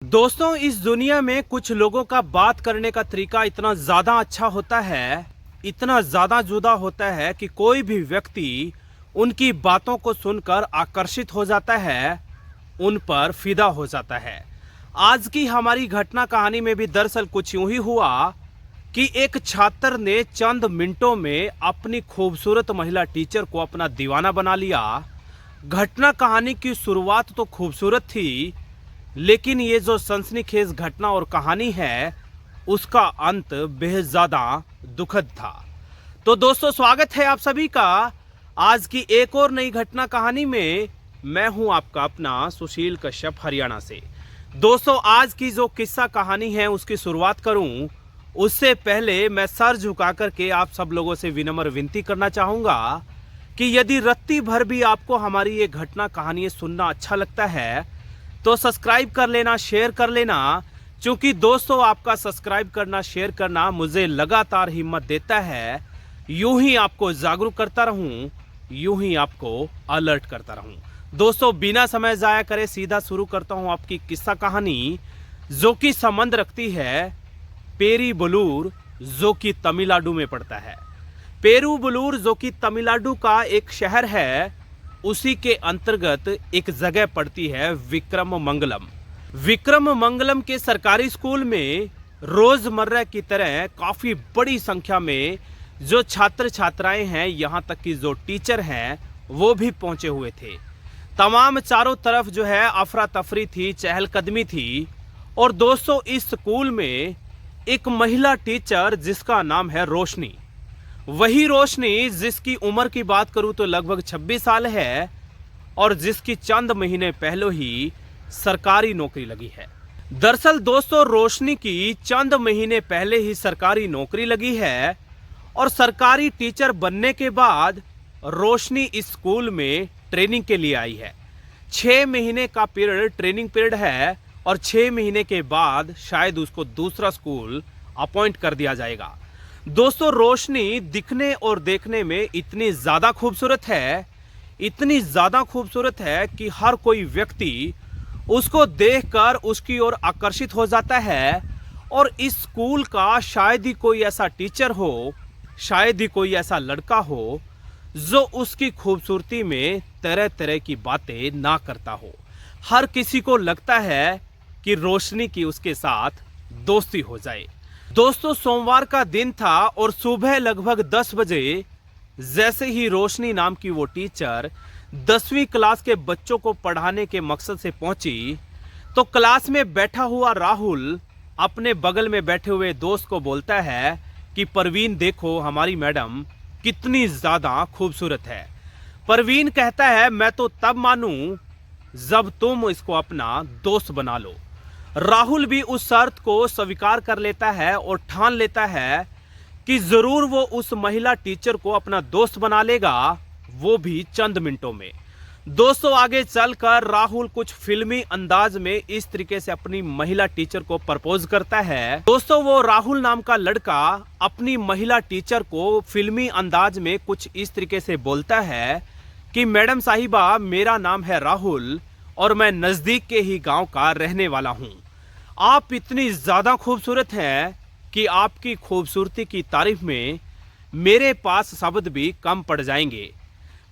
दोस्तों, इस दुनिया में कुछ लोगों का बात करने का तरीका इतना ज़्यादा अच्छा होता है, इतना ज़्यादा जुदा होता है कि कोई भी व्यक्ति उनकी बातों को सुनकर आकर्षित हो जाता है, उन पर फिदा हो जाता है। आज की हमारी घटना कहानी में भी दरअसल कुछ यूं ही हुआ कि एक छात्र ने चंद मिनटों में अपनी खूबसूरत महिला टीचर को अपना दीवाना बना लिया। घटना कहानी की शुरुआत तो खूबसूरत थी, लेकिन ये जो सनसनीखेज घटना और कहानी है उसका अंत बेहद ज़्यादा दुखद था। तो दोस्तों, स्वागत है आप सभी का आज की एक और नई घटना कहानी में। मैं हूं आपका अपना सुशील कश्यप, हरियाणा से। दोस्तों, आज की जो किस्सा कहानी है उसकी शुरुआत करूं उससे पहले मैं सर झुका करके आप सब लोगों से विनम्र विनती करना चाहूँगा कि यदि रत्ती भर भी आपको हमारी ये घटना कहानी सुनना अच्छा लगता है तो सब्सक्राइब कर लेना, शेयर कर लेना, क्योंकि दोस्तों आपका सब्सक्राइब करना, शेयर करना मुझे लगातार हिम्मत देता है। यूं ही आपको जागरूक करता रहूं, यूं ही आपको अलर्ट करता रहूं। दोस्तों, बिना समय जाया करे सीधा शुरू करता हूं आपकी किस्सा कहानी, जो कि संबंध रखती है पेरीबलूर, जो कि तमिलनाडु में पड़ता है। पेरूबलूर जो कि तमिलनाडु का एक शहर है, उसी के अंतर्गत एक जगह पड़ती है विक्रम मंगलम। विक्रम मंगलम के सरकारी स्कूल में रोजमर्रा की तरह काफी बड़ी संख्या में जो छात्र छात्राएं हैं, यहाँ तक कि जो टीचर हैं, वो भी पहुंचे हुए थे। तमाम चारों तरफ जो है अफरा तफरी थी, चहलकदमी थी। और दोस्तों, इस स्कूल में एक महिला टीचर जिसका नाम है रोशनी, वही रोशनी जिसकी उम्र की बात करूं तो लगभग 26 साल है और जिसकी चंद महीने पहले ही सरकारी नौकरी लगी है। दरअसल दोस्तों, रोशनी की चंद महीने पहले ही सरकारी नौकरी लगी है और सरकारी टीचर बनने के बाद रोशनी इस स्कूल में ट्रेनिंग के लिए आई है। 6 महीने का पीरियड ट्रेनिंग पीरियड है और 6 महीने के बाद शायद उसको दूसरा स्कूल अपॉइंट कर दिया जाएगा। दोस्तों, रोशनी दिखने और देखने में इतनी ज़्यादा खूबसूरत है, इतनी ज़्यादा खूबसूरत है कि हर कोई व्यक्ति उसको देखकर उसकी ओर आकर्षित हो जाता है। और इस स्कूल का शायद ही कोई ऐसा टीचर हो, शायद ही कोई ऐसा लड़का हो जो उसकी खूबसूरती में तरह तरह की बातें ना करता हो। हर किसी को लगता है कि रोशनी की उसके साथ दोस्ती हो जाए। दोस्तों, सोमवार का दिन था और सुबह लगभग 10 बजे जैसे ही रोशनी नाम की वो टीचर 10वीं क्लास के बच्चों को पढ़ाने के मकसद से पहुंची, तो क्लास में बैठा हुआ राहुल अपने बगल में बैठे हुए दोस्त को बोलता है कि परवीन, देखो हमारी मैडम कितनी ज़्यादा खूबसूरत है। परवीन कहता है, मैं तो तब मानूं जब तुम इसको अपना दोस्त बना लो। राहुल भी उस शर्त को स्वीकार कर लेता है और ठान लेता है कि जरूर वो उस महिला टीचर को अपना दोस्त बना लेगा, वो भी चंद मिनटों में। दोस्तों, आगे चलकर राहुल कुछ फिल्मी अंदाज में इस तरीके से अपनी महिला टीचर को प्रपोज करता है। दोस्तों, वो राहुल नाम का लड़का अपनी महिला टीचर को फिल्मी अंदाज में कुछ इस तरीके से बोलता है कि मैडम साहिबा, मेरा नाम है राहुल और मैं नजदीक के ही गांव का रहने वाला हूं। आप इतनी ज़्यादा खूबसूरत हैं कि आपकी खूबसूरती की तारीफ में मेरे पास शब्द भी कम पड़ जाएंगे।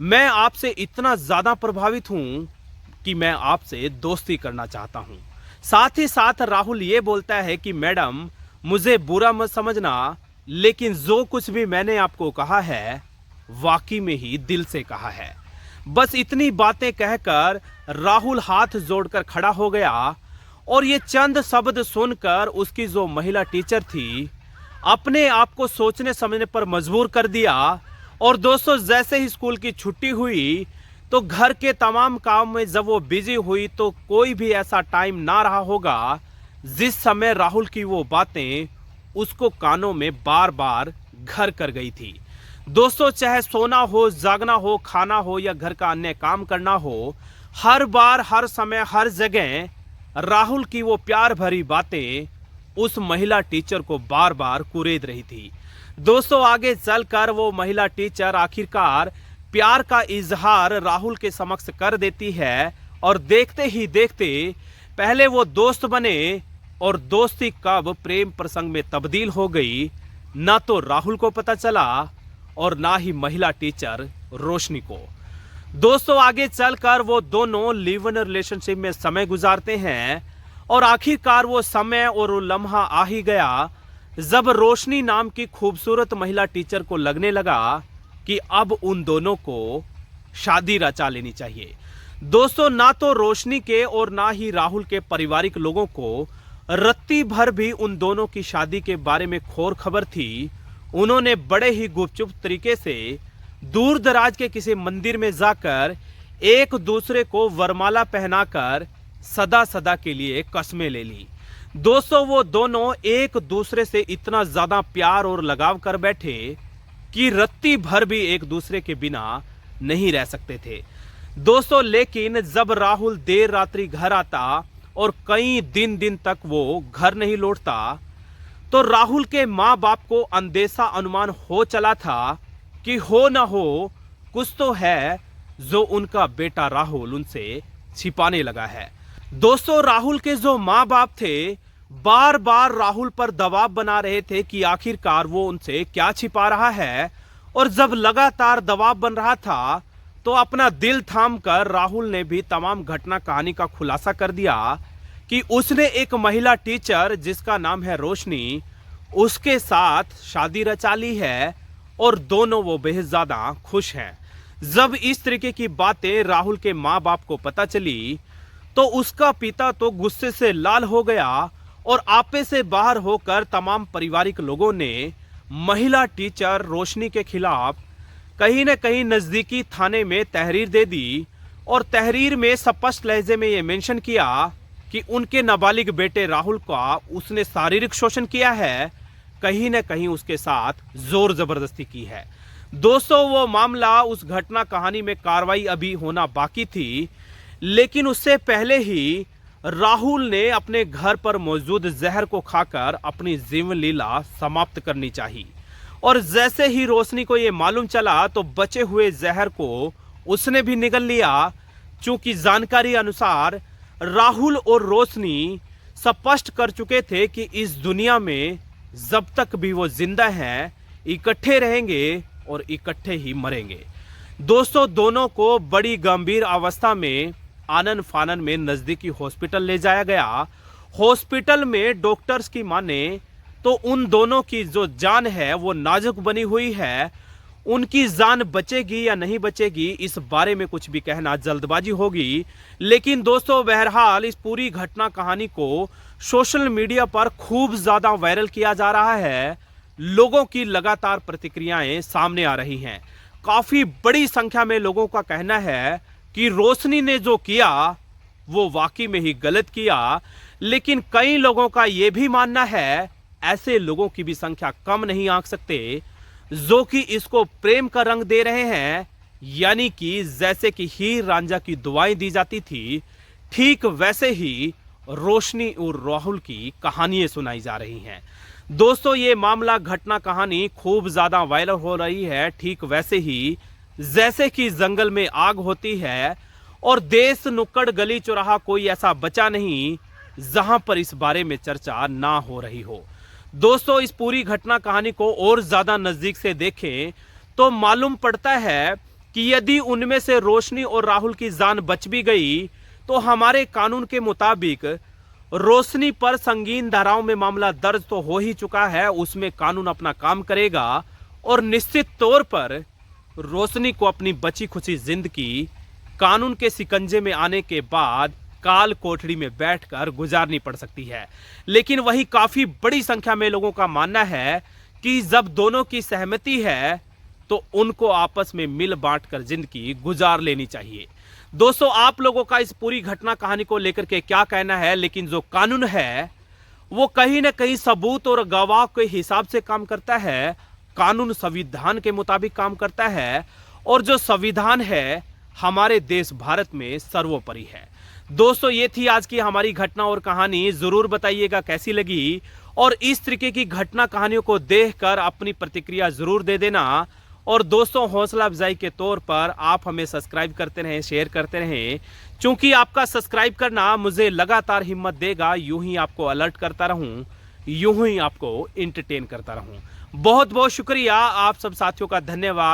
मैं आपसे इतना ज़्यादा प्रभावित हूं कि मैं आपसे दोस्ती करना चाहता हूं। साथ ही साथ राहुल ये बोलता है कि मैडम, मुझे बुरा मत समझना, लेकिन जो कुछ भी मैंने आपको कहा है वाकई में ही दिल से कहा है। बस इतनी बातें कहकर राहुल हाथ जोड़कर खड़ा हो गया और ये चंद शब्द सुनकर उसकी जो महिला टीचर थी अपने आप को सोचने समझने पर मजबूर कर दिया। और दोस्तों, जैसे ही स्कूल की छुट्टी हुई तो घर के तमाम काम में जब वो बिजी हुई तो कोई भी ऐसा टाइम ना रहा होगा जिस समय राहुल की वो बातें उसको कानों में बार बार घर कर गई थी। दोस्तों, चाहे सोना हो, जागना हो, खाना हो या घर का अन्य काम करना हो, हर बार, हर समय, हर जगह राहुल की वो प्यार भरी बातें उस महिला टीचर को बार बार कुरेद रही थी। दोस्तों, आगे चलकर वो महिला टीचर आखिरकार प्यार का इजहार राहुल के समक्ष कर देती है और देखते ही देखते पहले वो दोस्त बने और दोस्ती कब प्रेम प्रसंग में तब्दील हो गई, ना तो राहुल को पता चला और ना ही महिला टीचर रोशनी को। दोस्तों, आगे चलकर वो दोनों लिव इन रिलेशनशिप में समय गुजारते हैं और आखिरकार वो समय और वो लम्हा आ ही गया जब रोशनी नाम की खूबसूरत महिला टीचर को लगने लगा कि अब उन दोनों को शादी रचा लेनी चाहिए। दोस्तों, ना तो रोशनी के और ना ही राहुल के पारिवारिक लोगों को रत्ती भर भी उन दोनों की शादी के बारे में खोर खबर थी। उन्होंने बड़े ही गुपचुप तरीके से दूर दराज के किसी मंदिर में जाकर एक दूसरे को वरमाला पहनाकर सदा सदा के लिए कस्में ले ली। दोस्तों, वो दोनों एक दूसरे से इतना ज्यादा प्यार और लगाव कर बैठे कि रत्ती भर भी एक दूसरे के बिना नहीं रह सकते थे। दोस्तों, लेकिन जब राहुल देर रात्रि घर आता और कई दिन तक वो घर नहीं लौटता, तो राहुल के माँ बाप को अंदेशा अनुमान हो चला था कि हो न हो कुछ तो है जो उनका बेटा राहुल उनसे छिपाने लगा है। दोस्तों, राहुल के जो माँ बाप थे बार बार राहुल पर दबाव बना रहे थे कि आखिरकार वो उनसे क्या छिपा रहा है, और जब लगातार दबाव बन रहा था तो अपना दिल थाम कर राहुल ने भी तमाम घटना कहानी का खुलासा कर दिया कि उसने एक महिला टीचर जिसका नाम है रोशनी, उसके साथ शादी रचा ली है और दोनों वो बेहद ज्यादा खुश हैं। जब इस तरीके की बातें राहुल के माँ बाप को पता चली तो उसका पिता तो गुस्से से लाल हो गया और आपे से बाहर होकर तमाम पारिवारिक लोगों ने महिला टीचर रोशनी के खिलाफ कहीं न कहीं नजदीकी थाने में तहरीर दे दी, और तहरीर में स्पष्ट लहजे में यह मेंशन किया कि उनके नाबालिग बेटे राहुल का उसने शारीरिक शोषण किया है, कहीं न कहीं उसके साथ जोर जबरदस्ती की है। दोस्तों, वो मामला उस घटना कहानी में कार्रवाई अभी होना बाकी थी, लेकिन उससे पहले ही राहुल ने अपने घर पर मौजूद जहर को खाकर अपनी जीवन लीला समाप्त करनी चाहिए। और जैसे ही रोशनी को यह मालूम चला तो बचे हुए जहर को उसने भी निगल लिया। चूंकि जानकारी अनुसार राहुल और रोशनी स्पष्ट कर चुके थे कि इस दुनिया में जब तक भी वो जिंदा हैं इकट्ठे रहेंगे और इकट्ठे ही मरेंगे। दोस्तों, दोनों को बड़ी गंभीर अवस्था में आनन फानन में नजदीकी हॉस्पिटल ले जाया गया। हॉस्पिटल में डॉक्टर्स की माने तो उन दोनों की जो जान है वो नाजुक बनी हुई है। उनकी जान बचेगी या नहीं बचेगी इस बारे में कुछ भी कहना जल्दबाजी होगी। लेकिन दोस्तों, बहरहाल इस पूरी घटना कहानी को सोशल मीडिया पर खूब ज्यादा वायरल किया जा रहा है। लोगों की लगातार प्रतिक्रियाएं सामने आ रही हैं। काफी बड़ी संख्या में लोगों का कहना है कि रोशनी ने जो किया वो वाकई में ही गलत किया, लेकिन कई लोगों का यह भी मानना है, ऐसे लोगों की भी संख्या कम नहीं आंक सकते, जो कि इसको प्रेम का रंग दे रहे हैं। यानी कि जैसे कि हीर रांझा की दुआएं दी जाती थी, ठीक वैसे ही रोशनी और राहुल की कहानियां सुनाई जा रही हैं। दोस्तों, ये मामला घटना कहानी खूब ज्यादा वायरल हो रही है, ठीक वैसे ही जैसे कि जंगल में आग होती है और देश नुक्कड़ गली चौराहा कोई ऐसा बचा नहीं जहां पर इस बारे में चर्चा ना हो रही हो। दोस्तों, इस पूरी घटना कहानी को और ज्यादा नजदीक से देखें तो मालूम पड़ता है कि यदि उनमें से रोशनी और राहुल की जान बच भी गई तो हमारे कानून के मुताबिक रोशनी पर संगीन धाराओं में मामला दर्ज तो हो ही चुका है, उसमें कानून अपना काम करेगा और निश्चित तौर पर रोशनी को अपनी बची खुची जिंदगी कानून के शिकंजे में आने के बाद काल कोठड़ी में बैठकर गुजारनी पड़ सकती है। लेकिन वही काफी बड़ी संख्या में लोगों का मानना है कि जब दोनों की सहमति है तो उनको आपस में मिल बांट कर जिंदगी गुजार लेनी चाहिए। दोस्तों, आप लोगों का इस पूरी घटना कहानी को लेकर के क्या कहना है? लेकिन जो कानून है वो कहीं ना कहीं सबूत और गवाह के हिसाब से काम करता है। कानून संविधान के मुताबिक काम करता है और जो संविधान है हमारे देश भारत में सर्वोपरि है। दोस्तों, ये थी आज की हमारी घटना और कहानी। जरूर बताइएगा कैसी लगी और इस तरीके की घटना कहानियों को देखकर अपनी प्रतिक्रिया जरूर दे देना। और दोस्तों, हौसला अफजाई के तौर पर आप हमें सब्सक्राइब करते रहें, शेयर करते रहें, क्योंकि आपका सब्सक्राइब करना मुझे लगातार हिम्मत देगा। यूं ही आपको अलर्ट करता रहूं, यूं ही आपको एंटरटेन करता रहूं। बहुत बहुत शुक्रिया आप सब साथियों का, धन्यवाद।